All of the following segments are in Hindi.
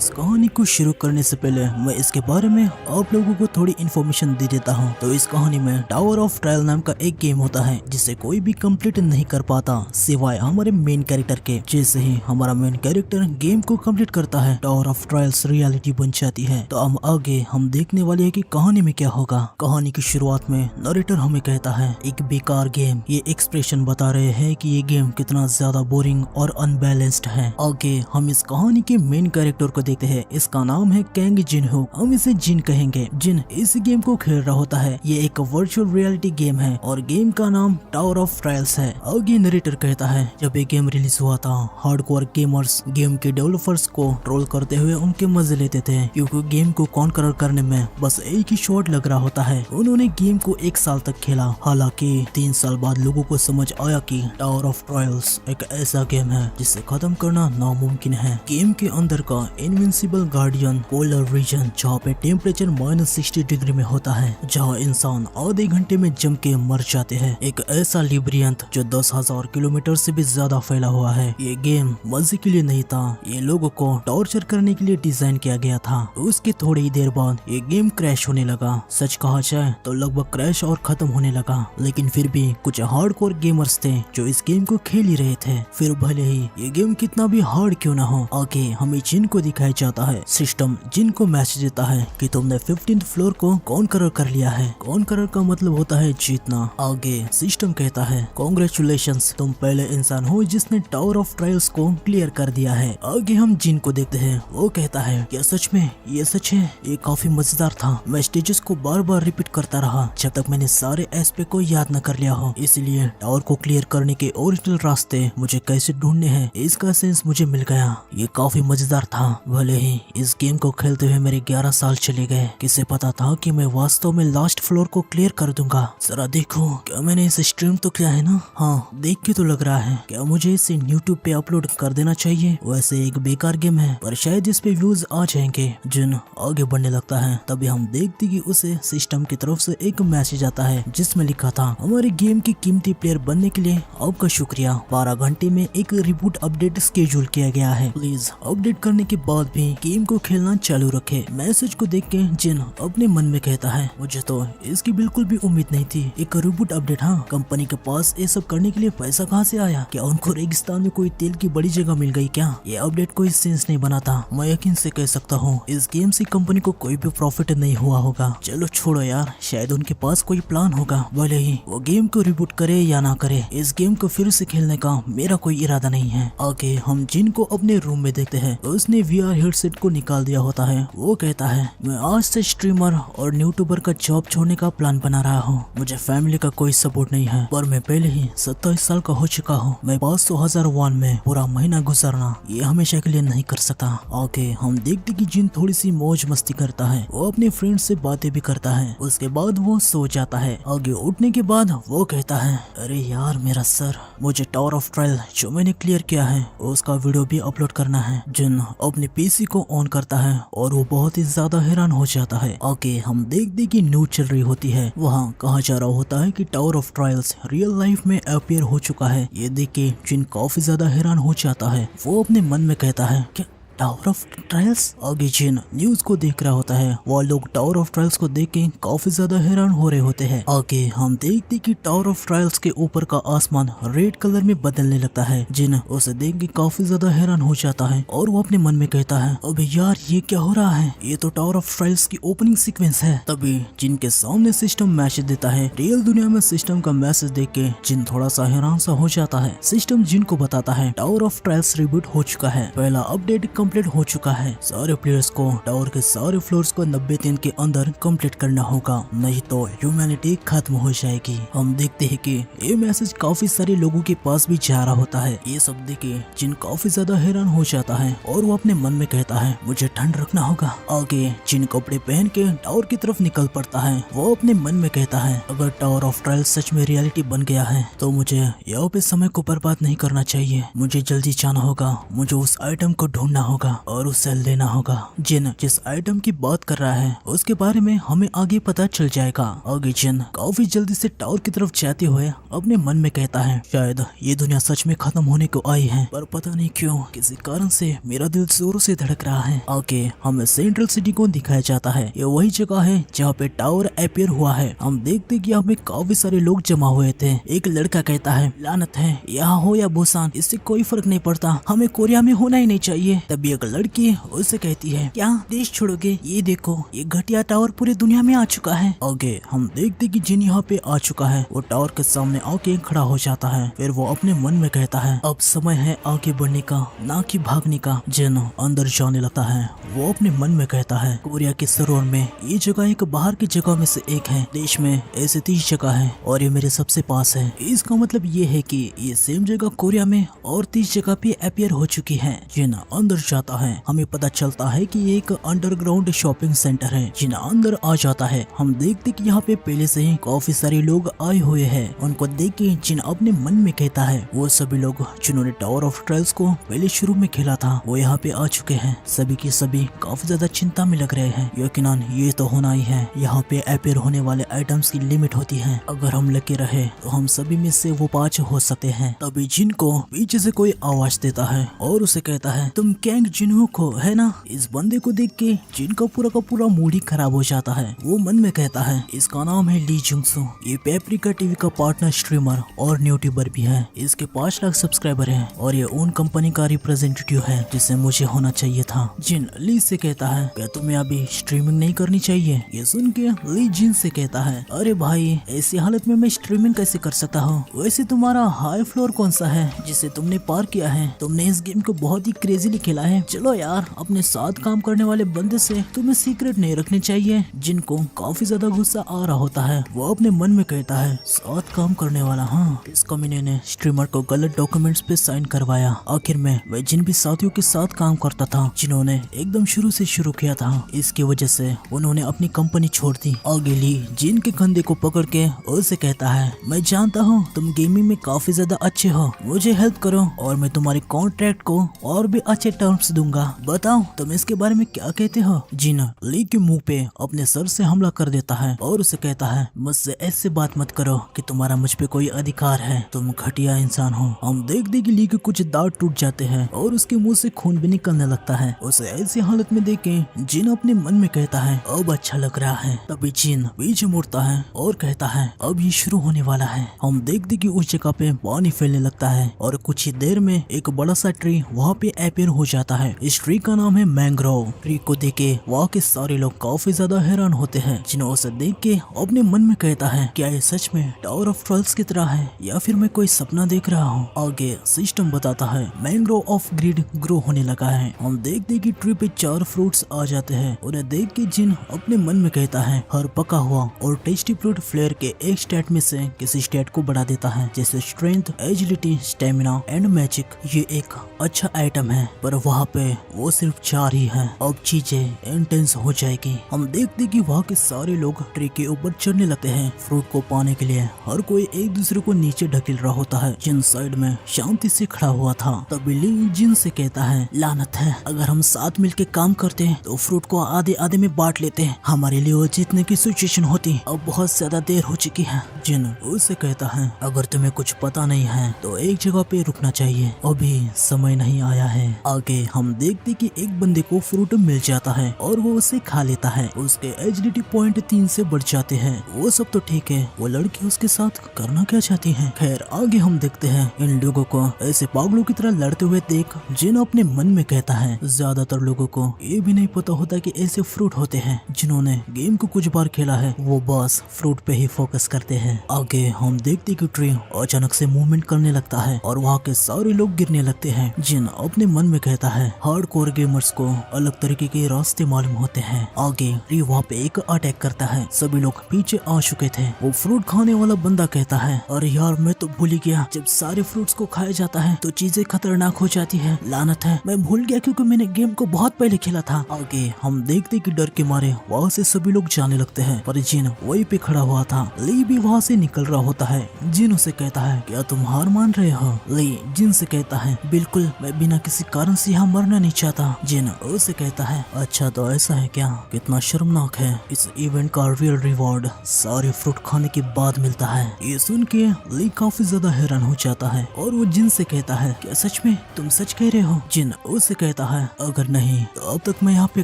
इस कहानी को शुरू करने से पहले मैं इसके बारे में आप लोगों को थोड़ी इन्फॉर्मेशन दे देता हूँ। तो इस कहानी में टावर ऑफ ट्रायल नाम का एक गेम होता है जिसे कोई भी कंप्लीट नहीं कर पाता सिवाय हमारे मेन कैरेक्टर के। जैसे ही हमारा मेन कैरेक्टर गेम को कंप्लीट करता है टावर ऑफ ट्रायल्स रियलिटी बन जाती है। तो हम आगे हम देखने वाले हैं कि कहानी में क्या होगा। कहानी की शुरुआत में नरेटर हमें कहता है एक बेकार गेम। ये एक्सप्रेशन बता रहे हैं कि ये गेम कितना ज्यादा बोरिंग और अनबैलेंस्ड है। आगे हम इस कहानी के मेन कैरेक्टर को देखते हैं। इसका नाम है कैंग जिनहो। हम इसे जिन कहेंगे। जिन इस गेम को खेल रहा होता है। ये एक वर्चुअल रियलिटी गेम है और गेम का नाम टावर ऑफ ट्रायल्स है। आगे नरेटर कहता है जब ये गेम रिलीज हुआ था हार्डकोर गेमर्स गेम के डेवलपर्स को ट्रोल करते हुए उनके मजे लेते थे, क्योंकि गेम को कॉन्कर करने में बस एक ही शॉट लग रहा होता है। उन्होंने गेम को 1 साल तक खेला। हालांकि 3 साल बाद लोगों को समझ आया कि टावर ऑफ ट्रायल्स एक ऐसा गेम है जिसे खत्म करना नामुमकिन है। गेम के अंदर का इनविंसिबल गार्डियन पोलर रीजन जहाँ पे टेम्परेचर -60 डिग्री में होता है, जहाँ इंसान आधे घंटे में जम के मर जाते हैं। एक ऐसा लिब्रियंथ जो 10,000 किलोमीटर से भी ज्यादा फैला हुआ है। ये गेम मजे के लिए नहीं था, ये लोगों को टॉर्चर करने के लिए डिजाइन किया गया था। उसके थोड़ी ही देर बाद ये गेम क्रैश होने लगा। सच कहा जाए तो लगभग क्रैश और खत्म होने लगा, लेकिन फिर भी कुछ हार्डकोर गेमर्स थे जो इस गेम को खेल ही रहे थे। फिर भले ही ये गेम कितना भी हार्ड क्यों ना हो, आगे हमें जिन को दिखाया जाता है। सिस्टम जिन को मैसेज देता है कि तुमने 15th फ्लोर को कॉन्करर कर लिया है। कॉन्करर का मतलब होता है जीतना। आगे सिस्टम कहता है कांग्रेचुलेशंस, तुम पहले इंसान हो जिसने टावर ऑफ ट्रायल्स को क्लियर कर दिया है। आगे हम जिन को देखते हैं। वो कहता है क्या सच में ये सच है? ये काफी मजेदार था। मैं स्टेजेस को बार बार रिपीट करता रहा जब तक मैंने सारे एस्पेक्ट को याद न कर लिया हो। इसलिए टावर को क्लियर करने के ओरिजिनल रास्ते मुझे कैसे ढूंढने हैं इसका सेंस मुझे मिल गया। ये काफी मजेदार था। भले ही इस गेम को खेलते हुए मेरे 11 साल चले गए। किसे पता था कि मैं वास्तव में लास्ट फ्लोर को क्लियर कर दूंगा। जरा देखो क्या मैंने इसे स्ट्रीम तो किया है ना? हाँ, देख के तो लग रहा है। क्या मुझे इसे यूट्यूब पे अपलोड कर देना चाहिए? वैसे एक बेकार गेम है पर शायद इस पे व्यूज आ जाएंगे। जिन आगे बढ़ने लगता है। तभी हम देखते कि उसे सिस्टम की तरफ से एक मैसेज आता है जिसमें लिखा था हमारे गेम की कीमती प्लेयर बनने के लिए आपका शुक्रिया। 12 घंटे में एक रिबूट अपडेट स्केड्यूल किया गया है। प्लीज अपडेट करने के बाद भी गेम को खेलना चालू रखे। मैसेज को देख के जिन अपने मन में कहता है मुझे तो इसकी बिल्कुल भी उम्मीद नहीं थी। एक रिबूट अपडेट? हाँ, कंपनी के पास ये सब करने के लिए पैसा कहाँ से आया? क्या उनको रेगिस्तान में कोई तेल की बड़ी जगह मिल गई क्या? ये अपडेट कोई सेंस नहीं बनाता। मैं यकीन से कह सकता हूँ इस गेम से कंपनी को कोई भी प्रॉफिट नहीं हुआ होगा। चलो छोड़ो यार, शायद उनके पास कोई प्लान होगा। भले ही वो गेम को रिबूट करे या ना करे, इस गेम को फिर से खेलने का मेरा कोई इरादा नहीं है। आगे हम जिन को अपने रूम में देखते हैं। उसने VR हेडसेट को निकाल दिया होता है। वो कहता है मैं आज से स्ट्रीमर और यूट्यूबर का जॉब छोड़ने का प्लान बना रहा हूँ। मुझे फैमिली का कोई सपोर्ट नहीं है, पर मैं पहले ही 27 साल का हो चुका हूँ। मैं 500,000 वॉन में पूरा महीना गुजारना ये हमेशा के लिए नहीं कर सकता। आगे हम देखते कि जिन थोड़ी सी मौज मस्ती करता है। वो अपने फ्रेंड से बातें भी करता है। उसके बाद वो सो जाता है। आगे उठने के बाद वो कहता है अरे यार मेरा सर, मुझे टावर ऑफ ट्रायल जो मैंने क्लियर किया है उसका वीडियो भी अपलोड करना है। जिन अपने PC को ऑन करता है और वो बहुत ही ज्यादा हैरान हो जाता है। आगे हम देखते कि न्यूज चल रही होती है। वहाँ कहा जा रहा होता है कि tower of trials real life में अपीयर हो चुका है। ये देख के जिन काफी ज्यादा हैरान हो जाता है। वो अपने मन में कहता है क्या टावर ऑफ ट्रायल्स? आगे जिन न्यूज को देख रहा होता है। वो लोग टावर ऑफ ट्रायल्स को देख के काफी ज्यादा हैरान हो रहे होते हैं। आगे हम देखते कि टावर ऑफ ट्रायल्स के ऊपर का आसमान रेड कलर में बदलने लगता है। जिन उसे देख के काफी ज्यादा हैरान हो जाता है और वो अपने मन में कहता है अबे यार ये क्या हो रहा है? ये तो टावर ऑफ ट्रायल्स की ओपनिंग सीक्वेंस है। तभी जिन के सामने सिस्टम मैसेज देता है। रियल दुनिया में सिस्टम का मैसेज देख के जिन थोड़ा सा हैरान सा हो जाता है। सिस्टम जिन को बताता है टावर ऑफ ट्रायल्स रिबूट हो चुका है। पहला अपडेट कंप्लीट हो चुका है। सारे प्लेयर्स को टावर के सारे फ्लोर्स को 90 दिन के अंदर कंप्लीट करना होगा, नहीं तो ह्यूमैनिटी खत्म हो जाएगी। हम देखते हैं कि ये मैसेज काफी सारे लोगों के पास भी जा रहा होता है। ये सब देखे जिन काफी ज्यादा हैरान हो जाता है और वो अपने मन में कहता है मुझे ठंड रखना होगा। आगे जिन कपड़े पहन के टावर की तरफ निकल पड़ता है। वो अपने मन में कहता है अगर टावर ऑफ ट्रायल सच में रियलिटी बन गया है तो मुझे यहाँ पे समय को बर्बाद नहीं करना चाहिए। मुझे जल्दी जाना होगा। मुझे उस आइटम को ढूंढना होगा। होगा और उसे लेना होगा। जिन जिस आइटम की बात कर रहा है उसके बारे में हमें आगे पता चल जाएगा। आगे जिन काफी जल्दी से टावर की तरफ जाते हुए अपने मन में कहता है शायद ये दुनिया सच में खत्म होने को आई है, पर पता नहीं क्यों किसी कारण से मेरा दिल जोरों से धड़क रहा है। आगे हमें सेंट्रल सिटी को दिखाया जाता है। ये वही जगह है जहाँ पे टावर अपीयर हुआ है। हम देखते कि यहाँ पे काफी सारे लोग जमा हुए थे। एक लड़का कहता है लानत है, यहाँ हो या बुसान इससे कोई फर्क नहीं पड़ता, हमें कोरिया में होना ही नहीं चाहिए। तभी एक लड़की उससे कहती है क्या देश छोड़ोगे, ये देखो ये घटिया टावर पूरी दुनिया में आ चुका है। आगे हम देखते कि जिन यहाँ पे आ चुका है वो टावर के सामने आके खड़ा हो जाता है। फिर वो अपने मन में कहता है अब समय है आगे बढ़ने का, ना कि भागने का। जिन अंदर जाने लगता है। वो अपने मन में कहता है कोरिया के सरोवर में ये जगह एक बाहर की जगह में से एक है। देश में ऐसे 30 जगह है और ये मेरे सबसे पास है। इसका मतलब ये है कि ये सेम जगह कोरिया में और 30 जगह पे अपीयर हो चुकी है। जिन अंदर जाता है हमें पता चलता है कि ये एक अंडरग्राउंड शॉपिंग सेंटर है। जिन अंदर आ जाता है हम देखते कि यहाँ पे पहले से ही काफी सारे लोग आए हुए हैं। उनको देख के जिन अपने मन में कहता है वो सभी लोग जिन्होंने टावर ऑफ ट्रायल्स को पहले शुरू में खेला था वो यहाँ पे आ चुके हैं। सभी की सभी काफी ज्यादा चिंता में लग रहे हैं। यकीनन ये तो होना ही है, यहाँ पे अपीयर होने वाले आइटम्स की लिमिट होती है, अगर हम लगे रहे तो हम सभी में से वो 5 हो सकते हैं। तभी जिन को पीछे से कोई आवाज देता है और उसे कहता है तुम कैंग जिनहुक हो है ना। इस बंदे को देख के जिन का पूरा मूड ही खराब हो जाता है। वो मन में कहता है इसका नाम है ली जुंगसू, ये पेपरिका टीवी का पार्टनर स्ट्रीमर और यूट्यूबर भी है। इसके 5 लाख सब्सक्राइबर हैं और ये ओन कंपनी का रिप्रेजेंटेटिव है जिसे मुझे होना चाहिए था। जिन ली से कहता है क्या तुम्हें अभी स्ट्रीमिंग नहीं करनी चाहिए। ये सुन के ली जिन से कहता है अरे भाई ऐसी हालत में मैं स्ट्रीमिंग कैसे कर सकता हूँ। वैसे तुम्हारा हाई फ्लोर कौन सा है जिसे तुमने पार किया है। तुमने इस गेम को बहुत ही क्रेजीली खेला है। चलो यार अपने साथ काम करने वाले बंदे से तुम्हें सीक्रेट नहीं रखने चाहिए। जिनको काफी ज्यादा गुस्सा आ रहा होता है वो अपने मन में कहता है साथ काम करने वाला, हाँ इस कमीने ने स्ट्रीमर को गलत डॉक्यूमेंट्स पे साइन करवाया। आखिर में वह जिन भी साथियों के साथ काम करता था जिन्होंने एकदम शुरू से शुरू किया था, इसकी वजह से उन्होंने अपनी कंपनी छोड़ दी। आगे ली जिन के कंधे को पकड़ के उसे कहता है मैं जानता हूँ तुम गेमिंग में काफी ज्यादा अच्छे हो, मुझे हेल्प करो और मैं तुम्हारे कॉन्ट्रैक्ट को और भी अच्छे टर्म्स दूंगा। बताओ तुम इसके बारे में क्या कहते हो। जिन ली के मुंह पे अपने सर से हमला कर देता है और उसे कहता है मुझसे ऐसे बात मत करो कि तुम्हारा मुझ पे कोई अधिकार है, तुम घटिया इंसान हो। हम देख दे कि ली के कुछ दांत टूट जाते हैं और उसके मुंह से खून भी निकलने लगता है। उसे ऐसी हालत में देख के जिन अपने मन में कहता है अब अच्छा लग रहा है। तभी जिन पीछे मुड़ता है और कहता है अब ये शुरू होने वाला है। हम देखते कि उस जगह पे पानी फैलने लगता है और कुछ ही देर में एक बड़ा सा ट्री वहाँ पे अपीयर हो जाता है। इस ट्री का नाम है मैंग्रोव। ट्री को देख के वहाँ के सारे लोग काफी ज्यादा हैरान होते हैं। जिन्हों उसे देख के अपने मन में कहता है क्या ये सच में टावर ऑफ ट्रायल्स की तरह है या फिर मैं कोई सपना देख रहा हूँ। आगे सिस्टम बताता है मैंग्रोव ऑफ ग्रीड ग्रो होने लगा है। हम देखते कि ट्री पे 4 फ्रूट्स आ जाते हैं। उन्हें देख के जिन अपने मन में कहता है हर पका हुआ और टेस्टी फ्रूट फ्लेयर के एक स्टेट में से किसी स्टेट को बढ़ा देता है, जैसे strength, agility, stamina and magic. ये एक अच्छा आइटम है पर वहाँ पे वो सिर्फ 4 ही है। अब चीजें इंटेंस हो जाएगी। हम देखते कि वहाँ के सारे लोग ट्री के ऊपर चढ़ने लगते हैं फ्रूट को पाने के लिए। हर कोई एक दूसरे को नीचे ढकेल रहा होता है। जिन साइड में शांति से खड़ा हुआ था। तभी ली जिन से कहता है लानत है, अगर हम साथ मिलके काम करते तो फ्रूट को आधे आधे में बांट लेते, हमारे लिए वो जीतने की सिचुएशन होती। अब बहुत ज्यादा देर हो चुकी है। जिन उससे कहता है अगर तुम्हें कुछ पता नहीं है तो एक जगह पे रुकना चाहिए, अभी समय नहीं आया है। आगे हम देखते कि एक बंदे को फ्रूट मिल जाता है और वो उसे खा लेता है। उसके एजिलिटी पॉइंट 3 से बढ़ जाते हैं। वो सब तो ठीक है, वो लड़की उसके साथ करना क्या चाहती है। खैर आगे हम देखते हैं इन लोगों को ऐसे पागलों की तरह लड़ते हुए देख जिन अपने मन में कहता है ज्यादातर लोगों को ये भी नहीं पता होता कि ऐसे फ्रूट होते हैं। जिन्होंने गेम को कुछ बार खेला है वो बस फ्रूट पे ही फोकस करते हैं। आगे हम देखते कि ट्री अचानक से मूवमेंट करने लगता है और वहाँ के सारे लोग गिरने लगते हैं। जिन अपने मन में कहता है हार्डकोर गेमर्स को अलग तरीके के रास्ते मालूम होते हैं। आगे ट्री वहाँ पे एक अटैक करता है। सभी लोग पीछे आ चुके थे। वो फ्रूट खाने वाला बंदा कहता है अरे यार मैं तो भूल ही गया, जब सारे फ्रूट्स को खाया जाता है तो चीजें खतरनाक हो जाती है। लानत है, मैं भूल गया क्योंकि मैंने गेम को बहुत पहले खेला था। आगे हम देखते कि डर के मारे वहाँ से सभी लोग जाने लगते हैं पर जिन वहीं पे खड़ा हुआ था। ली भी वहाँ से निकल रहा होता है। जिन उसे कहता है क्या तुम हार मान रहे हो। ली जिन से कहता है बिल्कुल, मैं बिना किसी कारण से यहाँ मरना नहीं चाहता। जिन उसे कहता है अच्छा तो ऐसा है क्या, कितना शर्मनाक है। इस इवेंट का रियल रिवॉर्ड सारे फ्रूट खाने के बाद मिलता है। ये सुन के ली काफी ज्यादा हैरान हो जाता है और वो जिन से कहता है क्या सच में तुम सच कह रहे हो। जिन उसे कहता है अगर नहीं तो अब तक मैं यहाँ पे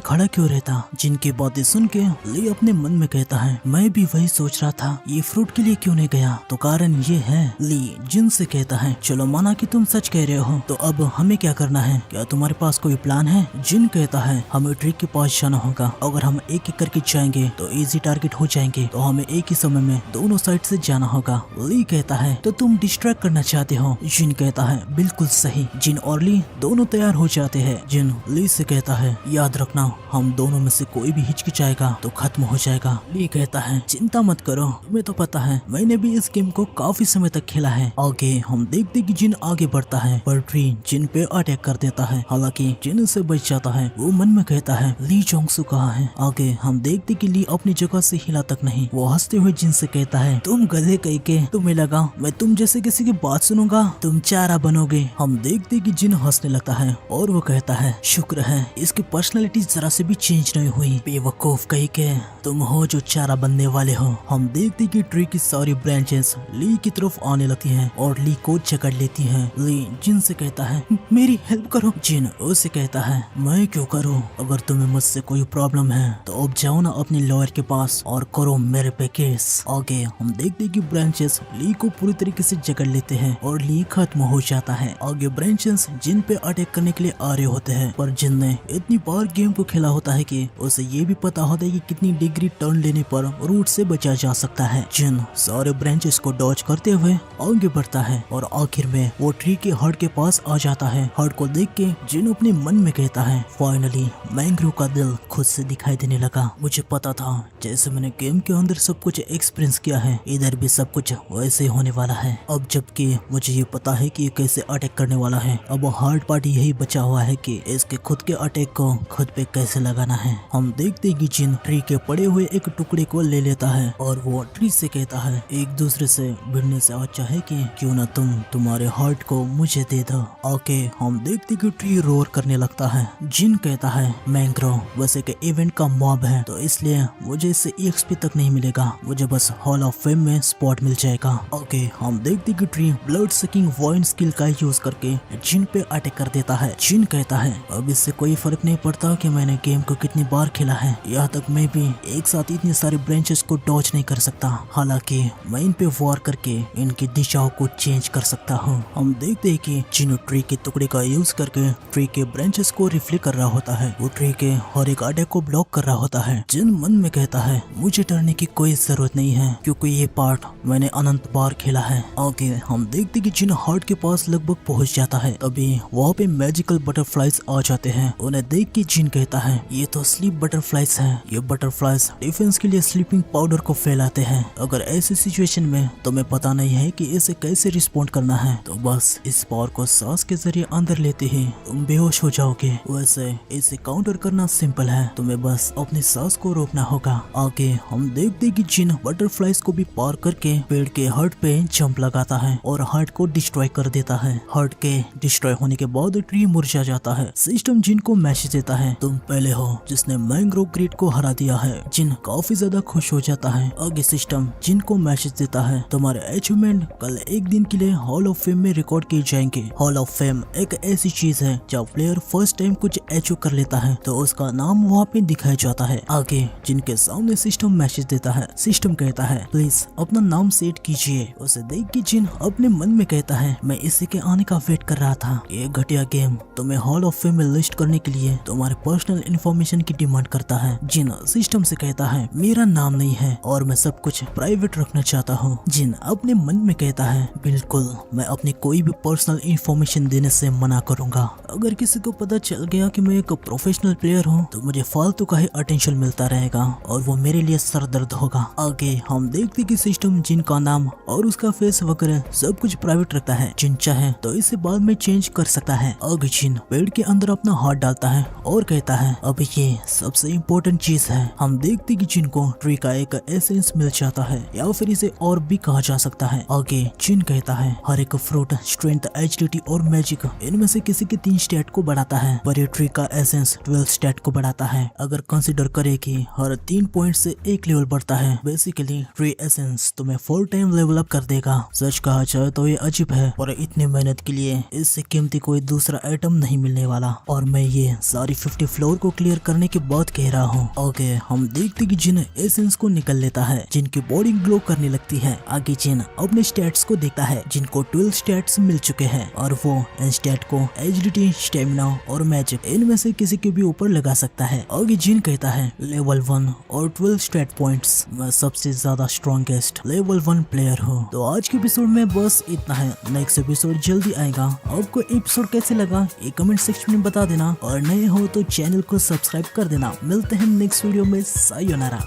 खड़ा क्यों रहता। जिन की बातें सुन के ली अपने मन में कहता है मैं भी वही सोच रहा था, ये फ्रूट के लिए क्यों नहीं गया, तो कारण ये है। ली जिन से कहता है चलो माना कि तुम सच कह रहे हो, तो अब हमें क्या करना है, क्या तुम्हारे पास कोई प्लान है। जिन कहता है हमें ट्री के पास जाना होगा, अगर हम एक एक करके जाएंगे तो इजी टारगेट हो जाएंगे, तो हमें एक ही समय में दोनों साइड से जाना होगा। ली कहता है तो तुम डिस्ट्रैक्ट करना चाहते हो। जिन कहता है बिल्कुल सही। जिन और ली दोनों तैयार हो जाते हैं। जिन ली से कहता है याद रखना हम दोनों में से कोई भी हिचकिचाएगा तो खत्म हो जाएगा। ली कहता है चिंता मत करो, तुम्हें तो पता है मैंने भी इस गेम को काफी समय तक खेला है। आगे हम देखते कि जिन आगे बढ़ता है पर ट्री जिन पे अटैक कर देता है, हालांकि जिन उससे बच जाता है। वो मन में कहता है ली जोंगसू कहाँ है। आगे हम देखते कि ली अपनी जगह से हिला तक नहीं। वो हंसते हुए जिन से कहता है तुम गधे कहीं के, तुम्हें लगा मैं तुम जैसे किसी की बात सुनूंगा, तुम चारा बनोगे। हम देखते कि जिन हंसने लगता है और वो कहता है शुक्र है इसकी पर्सनालिटी जरा से भी चेंज नहीं हुई, बेवकूफ कहीं के, तुम हो जो चारा बनने वाले हो। हम देखते कि ट्री की सारी ब्रांचेस ली की तरफ आने लगती हैं और ली को जकड़ लेती हैं। ली जिन से कहता है मेरी हेल्प करो। जिन उसे कहता है मैं क्यों करूं, अगर तुम्हें मुझसे कोई प्रॉब्लम है तो अब जाओ ना अपने लॉयर के पास और करो मेरे पे केस। आगे हम देखते कि ब्रांचेस ली को पूरी तरीके से जकड़ लेते हैं और ली खत्म हो जाता है। आगे ब्रांचेस जिन पे अटैक करने के लिए आ रहे होते हैं, पर जिन ने इतनी बार गेम को खेला होता है कि उसे ये भी पता होता है कि कितनी डिग्री टर्न लेने पर रूट से बचा जा सकता है। जिन सारे ब्रांचेस को डॉज करते हुए आगे बढ़ता है और आखिर में वो ट्री के हर्ट के पास आ जाता है। हर्ट को देख के जिन अपने मन में कहता है फाइनली मैंग्रोव का दिल खुद से दिखाई देने लगा। मुझे पता था जैसे मैंने गेम के अंदर सब कुछ एक्सपीरियंस किया है, इधर भी सब कुछ वैसे होने वाला है। अब जबकि मुझे ये पता है कि ये कैसे अटैक करने वाला है, अब हार्ड पार्ट यही बचा हुआ है कि इसके खुद के अटैक को खुद पे कैसे लगाना है। हम देखते कि जिन ट्री के पड़े हुए एक टुकड़े को ले लेता है और वो ट्री से कहता है एक दूसरे से भिड़ने से अच्छा है कि क्यों ना तुम्हारे हार्ट को मुझे दे दो। ओके हम देखते कि ट्री रोर करने लगता है। जिन कहता है मैंग्रोव बस एक इवेंट का मॉब है, तो इसलिए मुझे इससे EXP तक नहीं मिलेगा, मुझे बस हॉल ऑफ फेम में स्पॉट मिल जाएगा। ओके हम देखते कि ट्री ब्लड सकिंग वॉइंट स्किल का यूज करके जिन पे अटैक कर देता है। जिन कहता है अब इससे कोई फर्क नहीं पड़ता कि मैंने गेम को कितनी बार खेला है, यहाँ तक मैं भी एक साथ इतने सारे ब्रांचेस को डॉज नहीं कर सकता, हालांकि मैं इन पे वॉर करके इनकी दिशाओं को चेंज कर सकता हूँ। हम देखते हैं कि जिन ट्री के टुकड़े का यूज करके ट्री के ब्रांचेस को रिफ्लेक्ट कर रहा होता है, वो ट्री के हर एक अटैक को ब्लॉक कर रहा होता है। जिन मन में कहता है मुझे डरने की कोई जरूरत नहीं है क्योंकि ये पार्ट मैंने अनंत बार खेला है। आगे हम देखते कि जिन हार्ट के पास लगभग पहुंच जाता है, तभी वहाँ पे मैजिकल बटरफ्लाइज आ जाते हैं। उन्हें देख के जिन कहता है ये तो स्लीप बटरफ्लाइज है, ये बटरफ्लाइज डिफेंस के लिए स्लीपिंग पाउडर को फैलाते हैं। अगर ऐसी सिचुएशन में तुम्हें पता नहीं है कि इसे कैसे रिस्पॉन्ड करना है, तो बस इस पावर को सांस के जरिए अंदर लेते ही तुम बेहोश हो जाओगे। वैसे इसे काउंटर करना सिंपल है, तुम्हें बस अपनी सांस को रोकना होगा। आगे हम देखते कि जिन बटरफ्लाइज को भी पार करके पेड़ के हर्ट पे जंप लगाता है और हर्ट को डिस्ट्रॉय कर देता है। हर्ट के डिस्ट्रॉय होने के बाद ट्री मुरझा जाता है। सिस्टम जिन को मैसेज देता है तुम पहले हो जिसने मैंग्रोव ग्रेड को हरा दिया है। जिन काफी ज्यादा खुश हो जाता है। आगे सिस्टम जिन को मैसेज देता है तुम्हारे अचीवमेंट कल एक दिन के लिए हॉल ऑफ फेम में रिकॉर्ड किए जाएंगे। हॉल ऑफ फेम एक ऐसी चीज है जब प्लेयर फर्स्ट टाइम कुछ अचीव कर लेता है तो उसका नाम वहाँ पे दिखाया जाता है। आगे जिनके सामने सिस्टम मैसेज देता है। सिस्टम कहता है प्लीज अपना नाम सेट कीजिए। उसे देख के जिन अपने मन में कहता है मैं इसी के आने का वेट कर रहा था। ये घटिया गेम तुम्हें हॉल ऑफ फेम में लिस्ट करने के लिए तुम्हारे पर्सनल इंफॉर्मेशन की डिमांड करता है। जिन सिस्टम से कहता है मेरा नाम नहीं है और मैं सब कुछ प्राइवेट रखना चाहता हूँ। जिन अपने मन में कहता है बिल्कुल मैं अपनी कोई भी पर्सनल इंफॉर्मेशन देने से मना करूंगा। अगर किसी को पता चल गया कि मैं एक प्रोफेशनल प्लेयर हूँ तो मुझे फालतू का ही अटेंशन मिलता रहेगा और वो मेरे लिए सर दर्द होगा। आगे हम देखते कि सिस्टम जिन का नाम और उसका फेस वगैरह सब कुछ प्राइवेट रखता है। जिन चाहे तो इसे बाद में चेंज कर सकता है। आगे जिन पेड़ के अंदर अपना हाथ डालता है और कहता है अब ये सबसे इम्पोर्टेंट चीज है। हम देखते कि जिन को ट्री का एक एसेंस मिल जाता है या फिर इसे और भी कहा जा सकता है। आगे जिन कहता है हर एक फ्रूट स्ट्रेंथ एचडीटी और मैजिक इनमें से किसी की 3 स्टैट को बढ़ाता है, पर ये ट्री का एसेंस 12 स्टैट को बढ़ाता है। अगर कंसिडर करे कि हर 3 पॉइंट से एक लेवल बढ़ता है, बेसिकली ट्री एसेंस तुम्हें 4 टाइम लेवल अप कर देगा। सच कहा जाए तो ये अजीब है, पर इतनी मेहनत के लिए इससे कीमती कोई दूसरा आइटम नहीं मिलने वाला। और मैं ये सारी 50 फ्लोर को क्लियर करने के बाद कह रहा हूँ। ओके, हम देखते कि जिन एसेंस को निकल लेता है, जिनकी बॉडी ग्लो करने लगती है। आगे जिन अपने स्टैट्स को देखता है, जिनको 12 स्टैट्स मिल चुके हैं, और वो इन स्टैट को एजिलिटी, स्टेमिना और मैजिक इनमें से किसी के भी ऊपर लगा सकता है। आगे जिन कहता है लेवल 1 और 12 स्टैट पॉइंट्स, मैं सबसे ज्यादा स्ट्रॉन्गेस्ट लेवल 1 प्लेयर हूँ। तो आज के एपिसोड में बस इतना है। नेक्स्ट एपिसोड जल्दी आएगा। आपको एपिसोड कैसे लगा ये कमेंट सेक्शन में बता देना, और नए हो तो चैनल को सब्सक्राइब कर देना। मिलते हैं नेक्स्ट वीडियो में। सायोनारा।